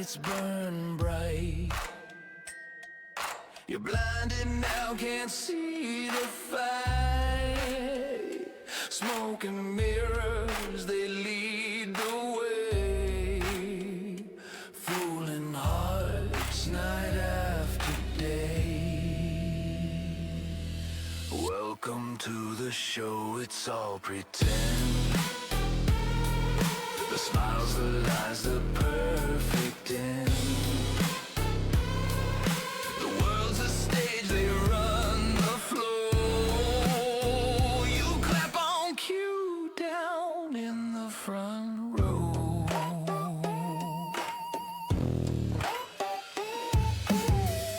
lights burn bright. You're blinded now, can't see the fight. Smoke and mirrors, they lead the way. Fooling hearts night after day. Welcome to the show, it's all pretend. The smiles, the lies, the perfect end. The world's a stage, they run the flow. You clap on cue down in the front row.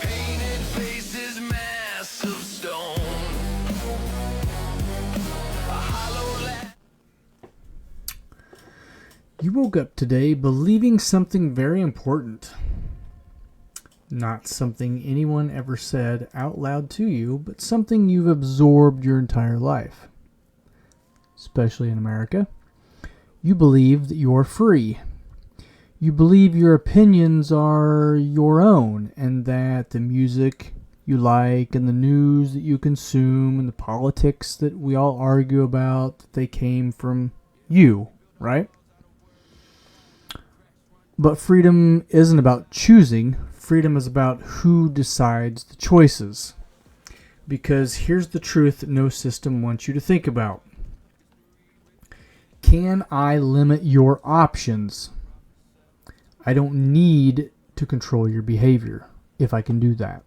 Painted faces, mass of stone. A hollow laugh. You woke up today believing something very important. Not something anyone ever said out loud to you, but something you've absorbed your entire life. Especially in America. You believe that you're free. You believe your opinions are your own, and that the music you like and the news that you consume and the politics that we all argue about, that they came from you, right? But freedom isn't about choosing. Freedom is about who decides the choices. Because here's the truth that no system wants you to think about. Can I limit your options? I don't need to control your behavior if I can do that.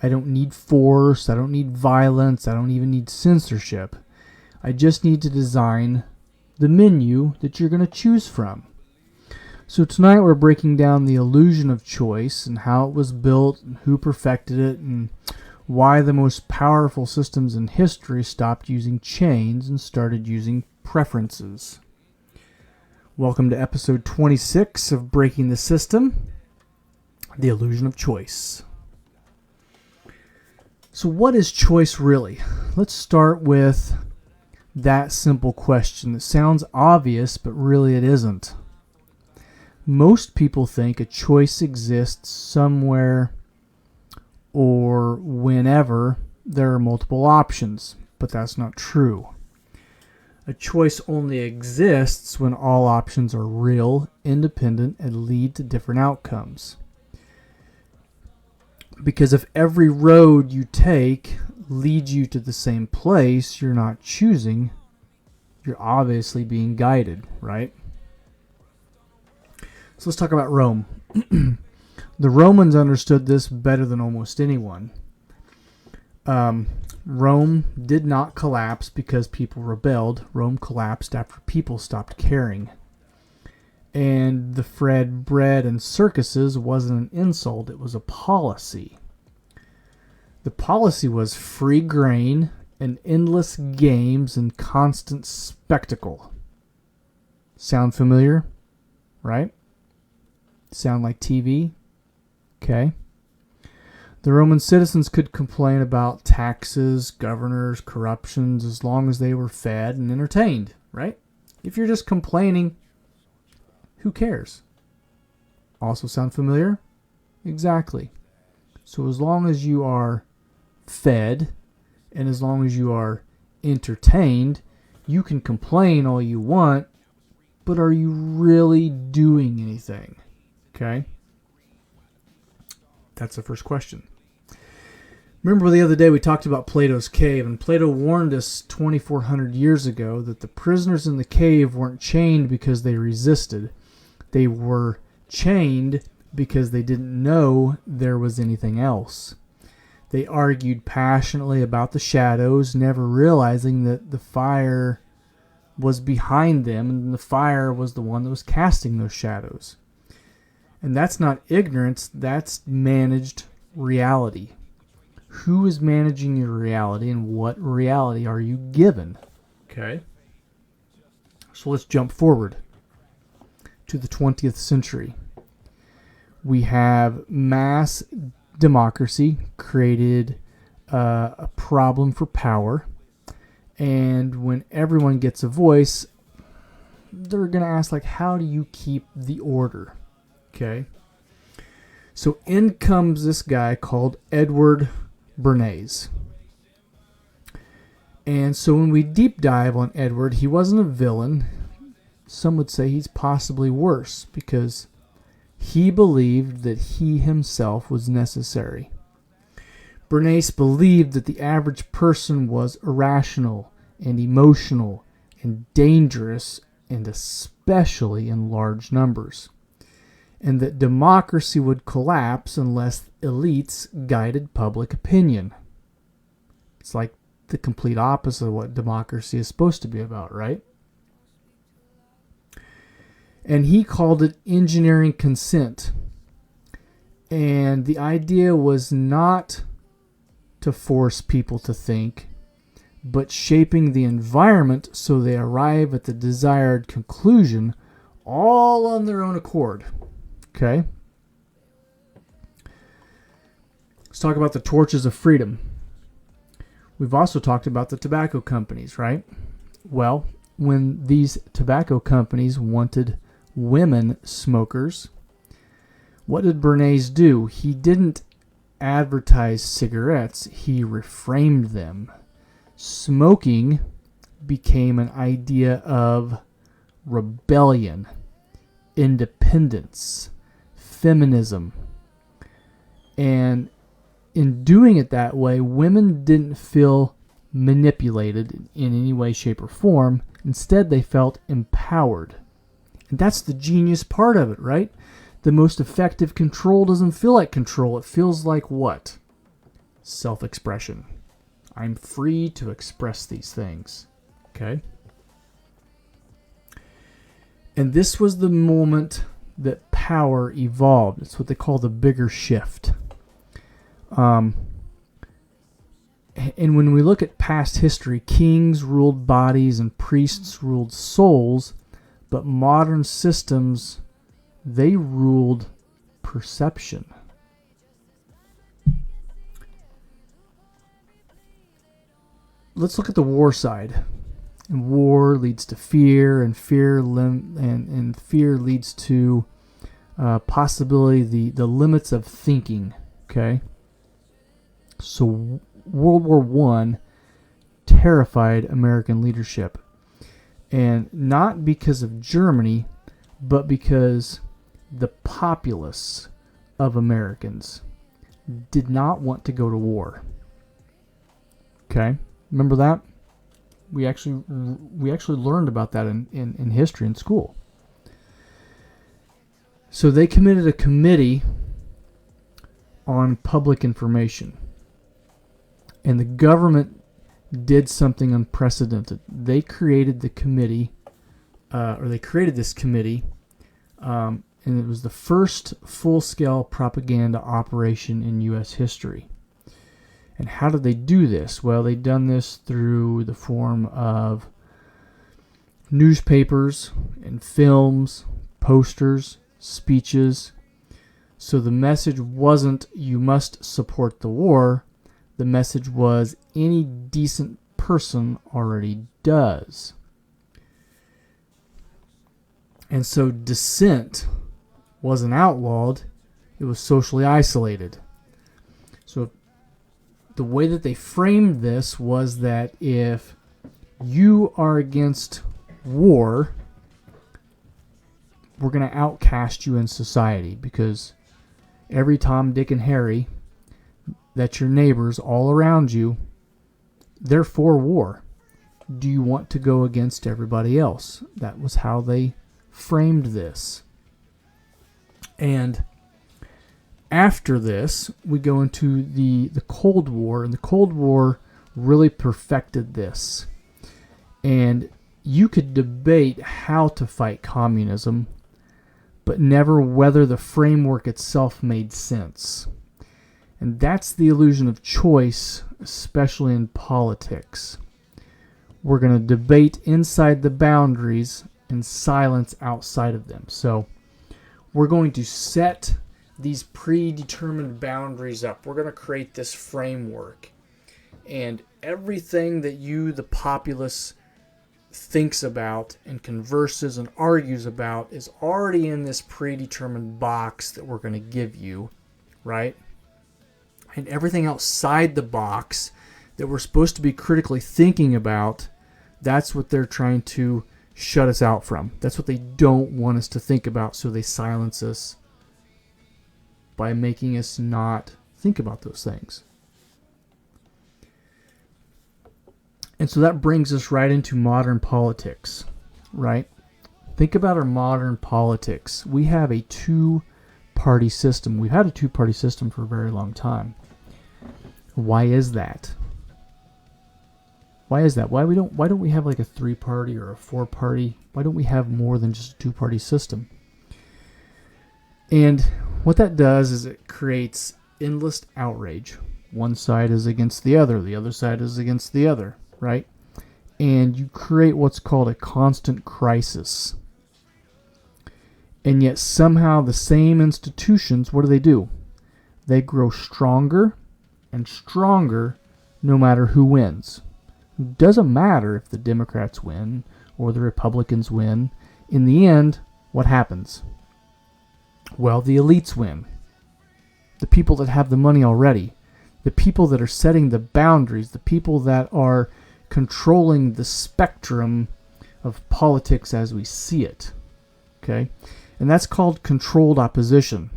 I don't need force. I don't need violence. I don't even need censorship. I just need to design the menu that you're going to choose from. So tonight we're breaking down the illusion of choice and how it was built and who perfected it and why the most powerful systems in history stopped using chains and started using preferences. Welcome to episode 26 of Breaking the System, the illusion of choice. So what is choice really? Let's start with that simple question that sounds obvious, but really it isn't. Most people think a choice exists somewhere or whenever there are multiple options, but that's not true. A choice only exists when all options are real, independent, and lead to different outcomes. Because if every road you take leads you to the same place, you're not choosing, you're obviously being guided, right? So let's talk about Rome. The Romans understood this better than almost anyone. Rome did not collapse because people rebelled. Rome collapsed after people stopped caring. And the bread and circuses wasn't an insult, it was a policy. The policy was free grain and endless games and constant spectacle. Sound familiar? Right? Sound like TV? Okay. The Roman citizens could complain about taxes, governors, corruptions, as long as they were fed and entertained, right? If you're just complaining, who cares? Also sound familiar? Exactly. So as long as you are fed and as long as you are entertained, you can complain all you want, but are you really doing anything? Okay? That's the first question. Remember the other day we talked about Plato's cave, and Plato warned us 2,400 years ago that the prisoners in the cave weren't chained because they resisted. They were chained because they didn't know there was anything else. They argued passionately about the shadows, never realizing that the fire was behind them, and the fire was the one that was casting those shadows. And that's not ignorance, that's managed reality. Who is managing your reality, and what reality are you given? Okay. So let's jump forward to the 20th century. We have mass democracy created a problem for power. And when everyone gets a voice, they're going to ask, like, how do you keep the order? Okay. Okay. So in comes this guy called Edward Bernays. And so when we deep dive on Edward, he wasn't a villain. Some would say he's possibly worse because he believed that he himself was necessary. Bernays believed that the average person was irrational and emotional and dangerous, and especially in large numbers, and that democracy would collapse unless elites guided public opinion. It's like the complete opposite of what democracy is supposed to be about, right? And he called it engineering consent. And the idea was not to force people to think, but shaping the environment so they arrive at the desired conclusion all on their own accord. Okay? Let's talk about the torches of freedom. We've also talked about the tobacco companies, right? Well, when these tobacco companies wanted women smokers, what did Bernays do? He didn't advertise cigarettes, he reframed them. Smoking became an idea of rebellion, independence, feminism. And in doing it that way, women didn't feel manipulated in any way, shape, or form. Instead, they felt empowered. And that's the genius part of it, right? The most effective control doesn't feel like control. It feels like what? Self-expression. I'm free to express these things. Okay? And this was the moment that power evolved. It's what they call the bigger shift. And when we look at past history, kings ruled bodies and priests ruled souls, but modern systems, they ruled perception. Let's look at the war side. And war leads to fear, and fear leads to possibility, the limits of thinking. Okay, so World War I terrified American leadership, and not because of Germany, but because the populace of Americans did not want to go to war. Okay, remember that? We actually learned about that in history in school. So they committed a committee on public information. And the government did something unprecedented. They created the committee, this committee, and it was the first full-scale propaganda operation in U.S. history. And how did they do this? Well, they've done this through the form of newspapers and films, posters, speeches. So the message wasn't, you must support the war. The message was, any decent person already does. And so dissent wasn't outlawed, it was socially isolated. So the way that they framed this was that if you are against war, we're going to outcast you in society, because every Tom, Dick, and Harry that's your neighbors all around you, they're for war. Do you want to go against everybody else? That was how they framed this. And after this, we go into the Cold War, and the Cold War really perfected this. And you could debate how to fight communism, but never whether the framework itself made sense. And that's the illusion of choice, especially in politics. We're going to debate inside the boundaries and silence outside of them. So we're going to set these predetermined boundaries up. We're going to create this framework. And everything that you, the populace, thinks about and converses and argues about is already in this predetermined box that we're going to give you, right? And everything outside the box that we're supposed to be critically thinking about, that's what they're trying to shut us out from. That's what they don't want us to think about, so they silence us by making us not think about those things. And so that brings us right into modern politics, right? Think about our modern politics. We have a two-party system. We've had a two-party system for a very long time. Why is that? Why is that? Why don't we have like a three-party or a four-party? Why don't we have more than just a two-party system? And what that does is it creates endless outrage. One side is against the other side is against the other, right? And you create what's called a constant crisis. And yet somehow the same institutions, what do? They grow stronger and stronger no matter who wins. It doesn't matter if the Democrats win or the Republicans win. In the end, what happens? Well, the elites win. The people that have the money already. The people that are setting the boundaries. The people that are controlling the spectrum of politics as we see it. Okay? And that's called controlled opposition.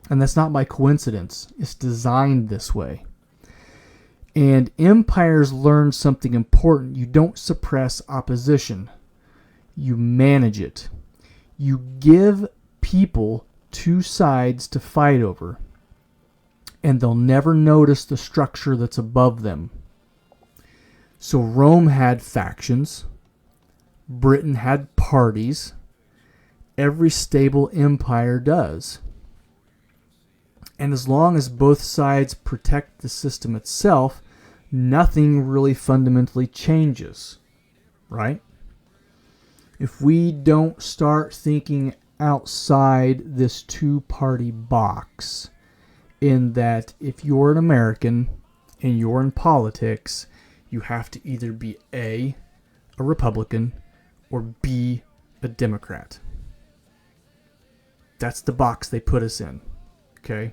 And that's not by coincidence. It's designed this way. And empires learn something important. You don't suppress opposition. You manage it. You give people two sides to fight over. And they'll never notice the structure that's above them. So Rome had factions. Britain had parties. Every stable empire does. And as long as both sides protect the system itself, nothing really fundamentally changes, right? If we don't start thinking outside this two-party box, in that if you're an American and you're in politics, you have to either be A, a Republican, or B, a Democrat. That's the box they put us in, okay?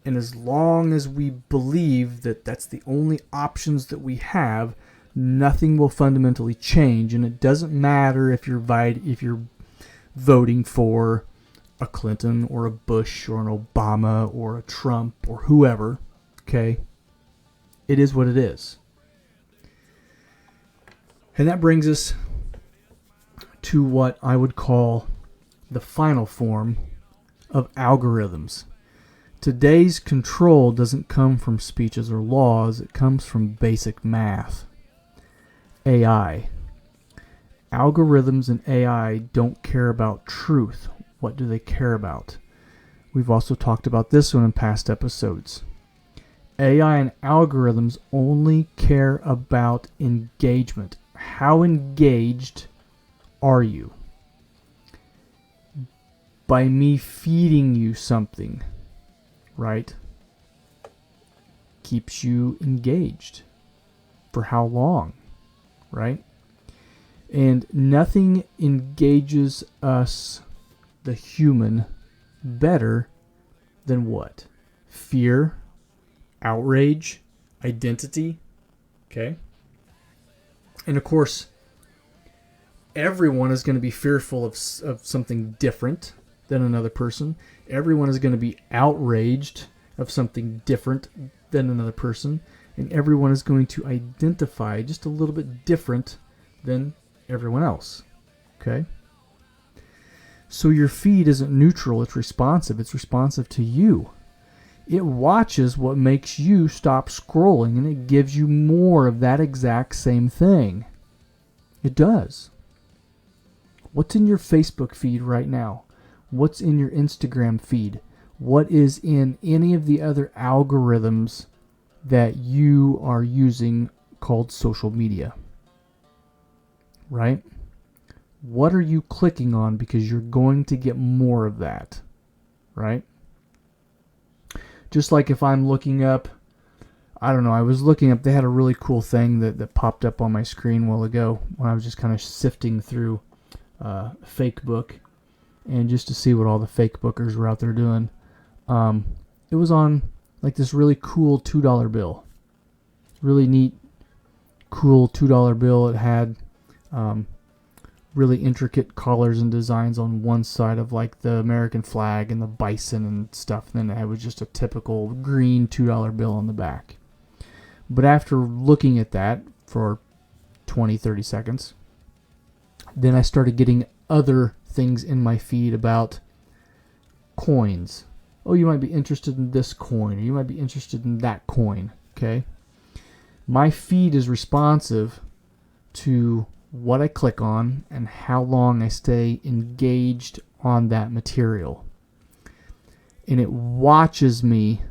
And as long as we believe that that's the only options that we have, nothing will fundamentally change. And it doesn't matter if you're voting for a Clinton or a Bush or an Obama or a Trump or whoever, okay? It is what it is. And that brings us to what I would call the final form of algorithms. Today's control doesn't come from speeches or laws, it comes from basic math. AI. Algorithms and AI don't care about truth. What do they care about? We've also talked about this one in past episodes. AI and algorithms only care about engagement. How engaged are you? By me feeding you something, right? Keeps you engaged. For how long, right? And nothing engages us, the human, better than what? Fear, outrage, identity, okay? And of course, everyone is going to be fearful of something different than another person. Everyone is going to be outraged of something different than another person. And everyone is going to identify just a little bit different than everyone else. Okay? So your feed isn't neutral, it's responsive. It's responsive to you. It watches what makes you stop scrolling, and it gives you more of that exact same thing. It does. What's in your Facebook feed right now? What's in your Instagram feed? What is in any of the other algorithms that you are using called social media? Right? What are you clicking on? Because you're going to get more of that. Right? Just like if I'm looking up, I don't know. I was looking up. They had a really cool thing that popped up on my screen a while ago when I was just kind of sifting through fake book, and just to see what all the fake bookers were out there doing. It was on like this really cool $2 bill. Really neat, cool $2 bill. It had really intricate colors and designs on one side of like the American flag and the bison and stuff. And then it was just a typical green $2 bill on the back. But after looking at that for 20, 30 seconds, then I started getting other things in my feed about coins. Oh, you might be interested in this coin, or you might be interested in that coin, okay? My feed is responsive to what I click on and how long I stay engaged on that material. And it watches me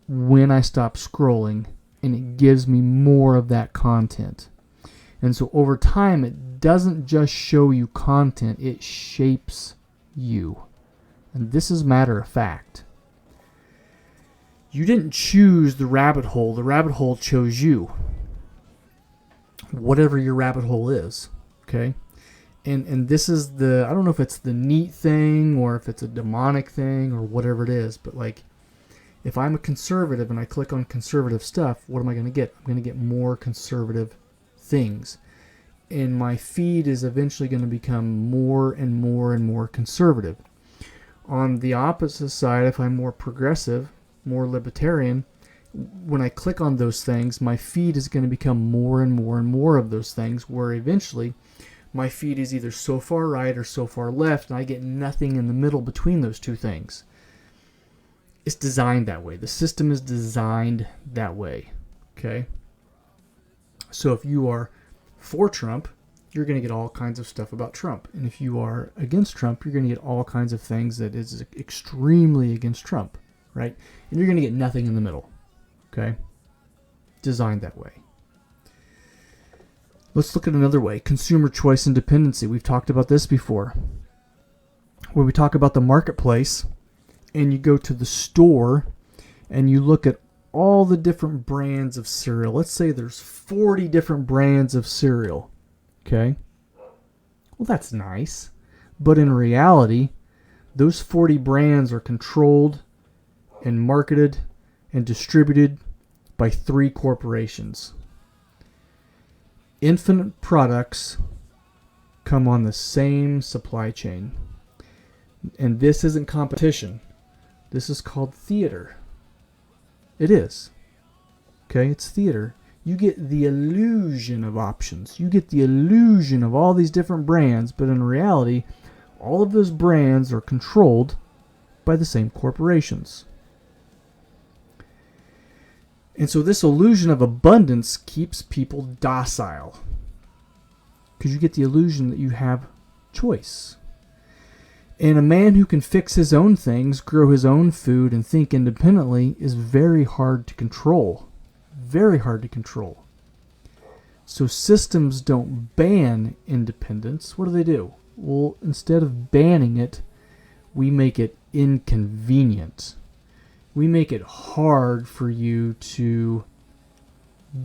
when I stop scrolling, and it gives me more of that content. And so over time, it doesn't just show you content, it shapes you. And this is matter of fact. You didn't choose the rabbit hole chose you. Whatever your rabbit hole is, okay? And this is the, I don't know if it's the neat thing or if it's a demonic thing or whatever it is, but like, if I'm a conservative and I click on conservative stuff, what am I going to get? I'm going to get more conservative things. And my feed is eventually going to become more and more and more conservative. On the opposite side, if I'm more progressive, more libertarian, when I click on those things, my feed is going to become more and more and more of those things, where eventually my feed is either so far right or so far left, and I get nothing in the middle between those two things. It's designed that way. The system is designed that way. Okay? So if you are for Trump, you're going to get all kinds of stuff about Trump. And if you are against Trump, you're going to get all kinds of things that is extremely against Trump. Right? And you're going to get nothing in the middle. Okay? Designed that way. Let's look at another way. Consumer choice and dependency. We've talked about this before. When we talk about the marketplace, and you go to the store and you look at all the different brands of cereal. Let's say there's 40 different brands of cereal. Okay? Well, that's nice. But in reality, those 40 brands are controlled and marketed and distributed by 3 corporations. Infinite Products come on the same supply chain. And this isn't competition. This is called theater. It is. Okay, it's theater. You get the illusion of options. You get the illusion of all these different brands, but in reality, all of those brands are controlled by the same corporations. And so this illusion of abundance keeps people docile, because you get the illusion that you have choice. And a man who can fix his own things, grow his own food, and think independently is very hard to control. Very hard to control. So systems don't ban independence. What do? Well, instead of banning it, we make it inconvenient. We make it hard for you to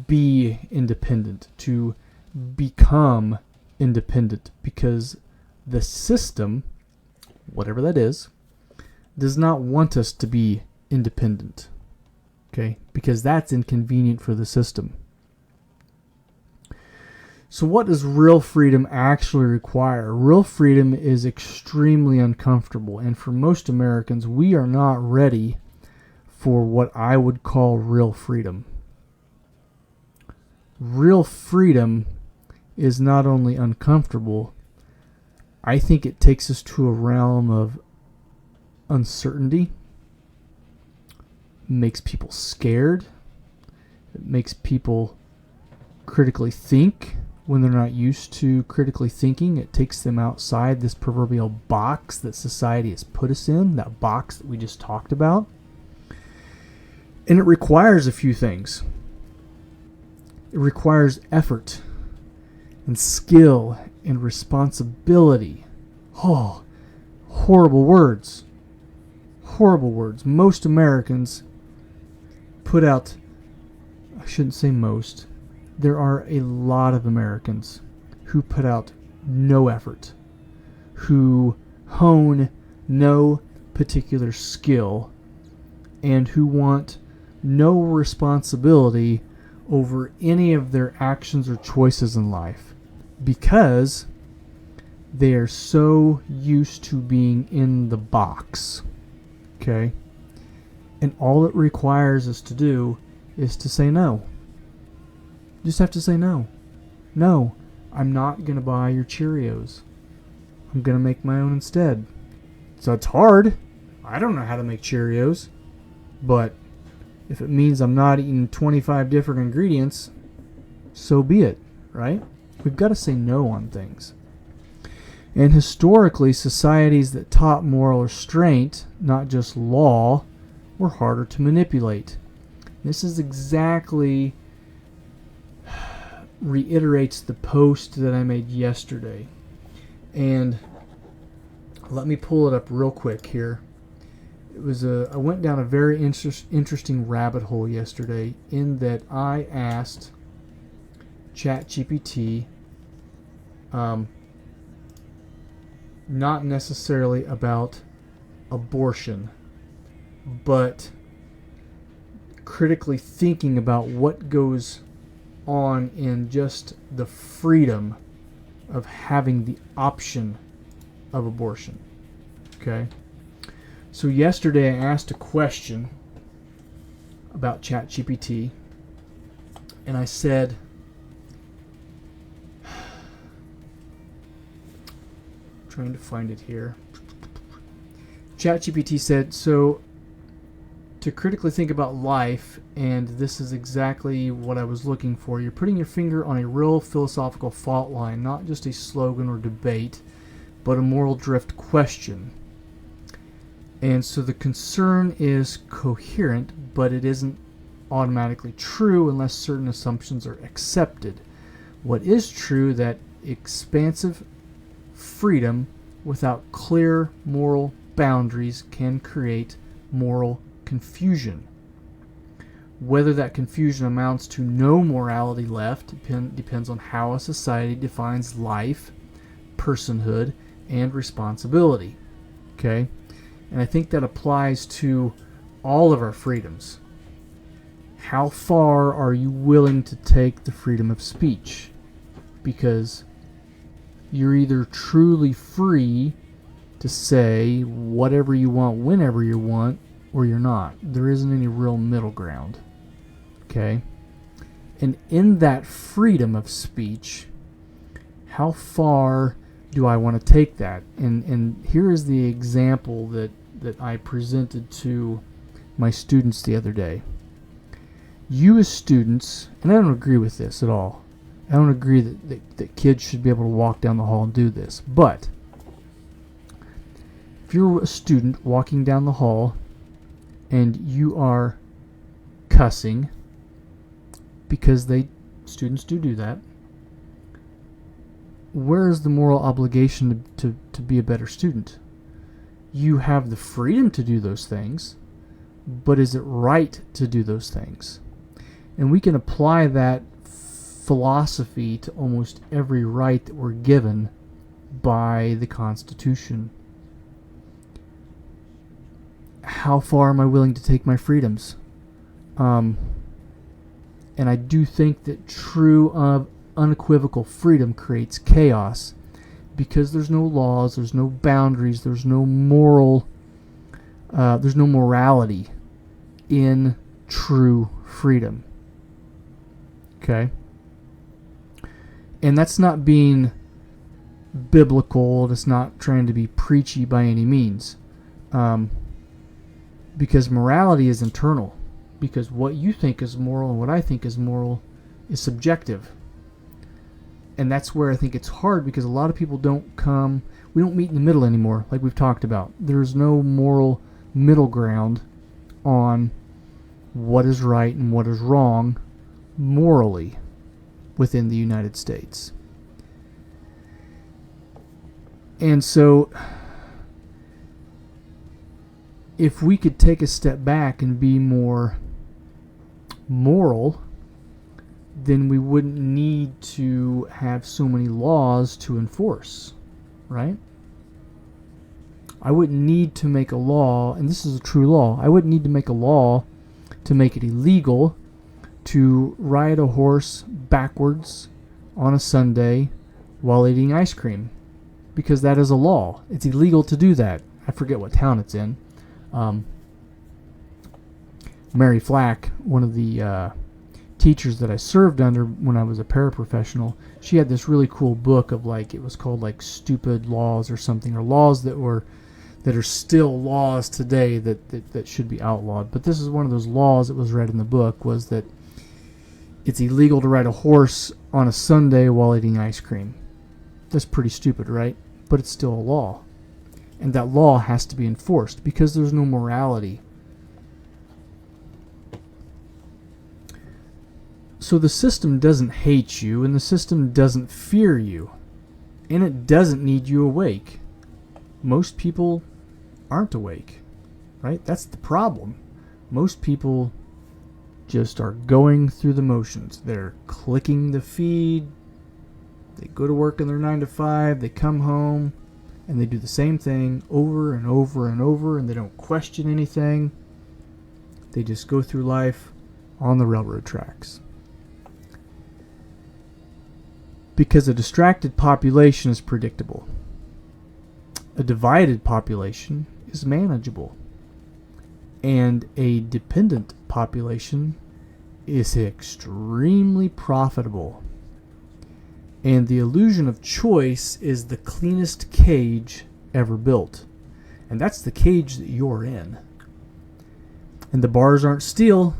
be independent, to become independent, because the system, whatever that is, does not want us to be independent. Okay? Because that's inconvenient for the system. So what does real freedom actually require? Real freedom is extremely uncomfortable, and for most Americans, we are not ready for what I would call real freedom. Real freedom is not only uncomfortable, I think it takes us to a realm of uncertainty. It makes people scared. It makes people critically think when they're not used to critically thinking. It takes them outside this proverbial box that society has put us in, that box that we just talked about. And it requires a few things. It requires effort and skill and responsibility. Oh, horrible words. Horrible words. Most Americans put out, I shouldn't say most, there are a lot of Americans who put out no effort, who hone no particular skill, and who want no responsibility over any of their actions or choices in life because they are so used to being in the box. Okay? And all it requires us to do is to say no. You just have to say no. No, I'm not going to buy your Cheerios. I'm going to make my own instead. So it's hard. I don't know how to make Cheerios. But if it means I'm not eating 25 different ingredients, so be it, right? We've got to say no on things. And historically, societies that taught moral restraint, not just law, were harder to manipulate. This is exactly reiterates the post that I made yesterday. And let me pull it up real quick here. It was I went down a very interesting rabbit hole yesterday in that I asked ChatGPT, not necessarily about abortion, but critically thinking about what goes on in just the freedom of having the option of abortion. Okay? So yesterday I asked a question about ChatGPT, and I said, trying to find it here. ChatGPT said, so to critically think about life, and this is exactly what I was looking for, you're putting your finger on a real philosophical fault line, not just a slogan or debate, but a moral drift question. And so the concern is coherent, but it isn't automatically true unless certain assumptions are accepted. What is true that expansive freedom without clear moral boundaries can create moral confusion. Whether that confusion amounts to no morality left depends on how a society defines life, personhood, and responsibility. Okay? And I think that applies to all of our freedoms. How far are you willing to take the freedom of speech? Because you're either truly free to say whatever you want whenever you want, or you're not. There isn't any real middle ground. Okay? And in that freedom of speech, how far do I want to take that? And here is the example that I presented to my students the other day. You as students, and I don't agree with this at all. I don't agree that kids should be able to walk down the hall and do this. But if you're a student walking down the hall and you are cussing, because students do that, where is the moral obligation to be a better student? You have the freedom to do those things, but is it right to do those things? And we can apply that philosophy to almost every right that we're given by the Constitution. How far am I willing to take my freedoms? And I do think that true unequivocal freedom creates chaos, because there's no laws, there's no boundaries, there's no morality in true freedom. Okay? And that's not being biblical, it's not trying to be preachy by any means. Because morality is internal. Because what you think is moral and what I think is moral is subjective. And that's where I think it's hard, because a lot of people we don't meet in the middle anymore, like we've talked about. There's no moral middle ground on what is right and what is wrong morally within the United States. And so if we could take a step back and be more moral, then we wouldn't need to have so many laws to enforce, right? I wouldn't need to make a law, and this is a true law, I wouldn't need to make a law to make it illegal to ride a horse backwards on a Sunday while eating ice cream, because that is a law. It's illegal to do that. I forget what town it's in. Mary Flack, one of the teachers that I served under when I was a paraprofessional, she had this really cool book of, like, it was called like Stupid Laws or something, or laws that are still laws today that should be outlawed. But this is one of those laws that was read in the book, was that it's illegal to ride a horse on a Sunday while eating ice cream. That's pretty stupid, right? But it's still a law. And that law has to be enforced because there's no morality. So the system doesn't hate you, and the system doesn't fear you, and it doesn't need you awake. Most people aren't awake, right? That's the problem. Most people just are going through the motions. They're clicking the feed. They go to work in their 9 to 5. They come home, and they do the same thing over and over and over, and they don't question anything. They just go through life on the railroad tracks. Because a distracted population is predictable. A divided population is manageable. And a dependent population is extremely profitable. And the illusion of choice is the cleanest cage ever built. And that's the cage that you're in. And the bars aren't steel,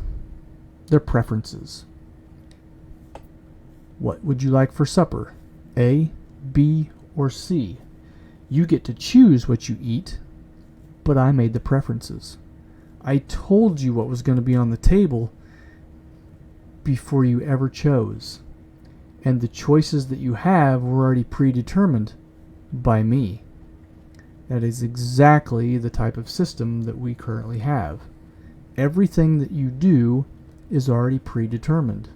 they're preferences. What would you like for supper? A, B, or C? You get to choose what you eat, but I made the preferences. I told you what was going to be on the table before you ever chose. And the choices that you have were already predetermined by me. That is exactly the type of system that we currently have. Everything that you do is already predetermined.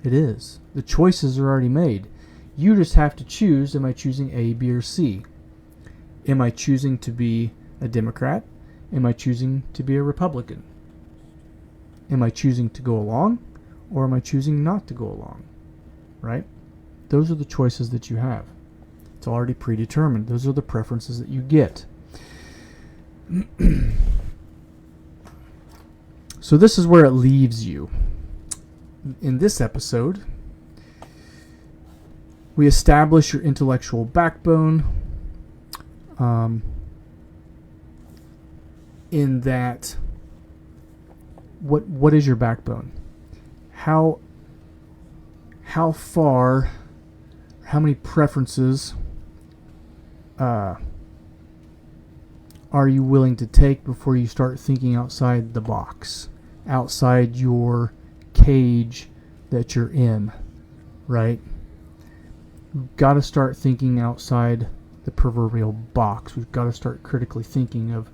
It is. The choices are already made. You just have to choose, am I choosing A, B, or C? Am I choosing to be a Democrat? Am I choosing to be a Republican? Am I choosing to go along, or am I choosing not to go along? Right? Those are the choices that you have. It's already predetermined. Those are the preferences that you get. So this is where it leaves you. In this episode, we establish your intellectual backbone, in that, what is your backbone? How far, how many preferences are you willing to take before you start thinking outside the box, outside your cage that you're in, right? We've got to start thinking outside the proverbial box. We've got to start critically thinking of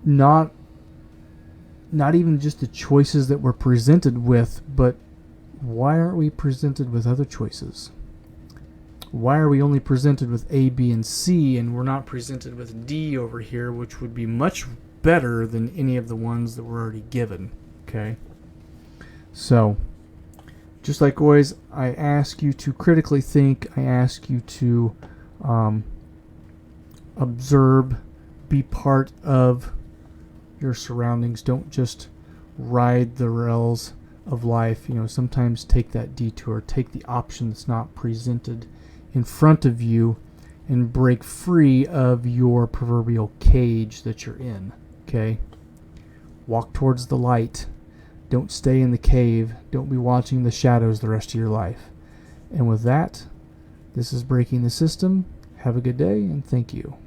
not even just the choices that we're presented with, but why aren't we presented with other choices? Why are we only presented with A, B, and C, and we're not presented with D over here, which would be much better than any of the ones that were already given? Okay? So, just like always, I ask you to critically think. I ask you to observe, be part of your surroundings. Don't just ride the rails of life. You know, sometimes take that detour. Take the option that's not presented in front of you and break free of your proverbial cage that you're in. Okay? Walk towards the light. Don't stay in the cave. Don't be watching the shadows the rest of your life. And with that, this is Breaking the System. Have a good day, and thank you.